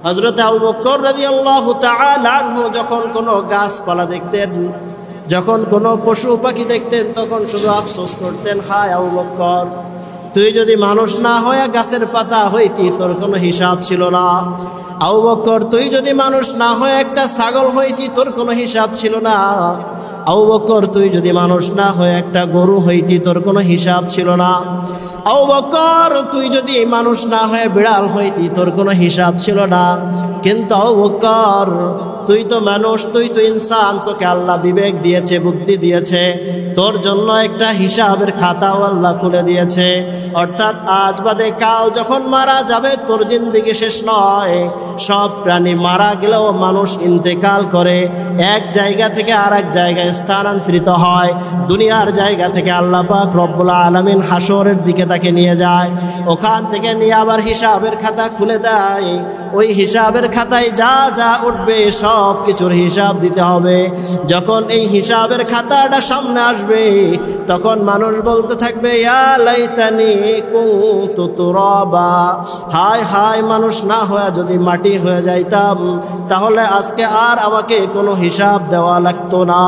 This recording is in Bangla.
হযরত আবু বকর রাদিয়াল্লাহু তাআলা আনহু যখন কোনো গাছপালা দেখতেন, যখন কোনো পশু পাখি দেখতেন, তখন শুধু আফসোস করতেন, হায় আবু বকর, তুই যদি মানুষ না হয়ে গাছের পাতা হইতি তোর কোনো হিসাব ছিল না। আবু বকর, তুই যদি মানুষ না হয়ে একটা ছাগল হইতি তোর কোনো হিসাব ছিল না। আবু বকর, তুই যদি মানুষ না হয়ে একটা গরু হইতি তোর কোনো হিসাব ছিল না। আবু বকর, তুই যদি মানুষ না হয়ে বিড়াল হইতি তোর কোনো হিসাব ছিল না। কিন্তু আবু বকর, তুই তো মানুষ, তুই তো ইনসান, তোকে আল্লাহ বিবেক দিয়েছে, বুদ্ধি দিয়েছে, তোর জন্য একটা হিসাবের খাতাও আল্লাহ খুলে দিয়েছে। অর্থাৎ আজ বাদে কাল যখন মারা যাবে তোর জিন্দেগি শেষ নয়। সব প্রাণী মারা গেলেও মানুষ ইন্তেকাল করে, এক জায়গা থেকে আর এক জায়গায় স্থানান্তরিত হয়। দুনিয়ার জায়গা থেকে আল্লাহ পাক রব্বুল আলামিন হাসরের দিকে তাকে নিয়ে যায়, ওখান থেকে নিয়ে আবার হিসাবের খাতা খুলে দেয়। ওই হিসাবের খাতায় যা যা উঠবে সব কিছুর হিসাব দিতে হবে। যখন এই হিসাবের খাতাটা সামনে আসবে তখন মানুষ বলতে থাকবে, ইয়া লাইতানি কুনতু তুরাবা, হায় হায়, মানুষ না হয়ে যদি মাটি হয়ে যাইতাম তাহলে আজকে আর আমাকে কোনো হিসাব দেওয়া লাগতো না।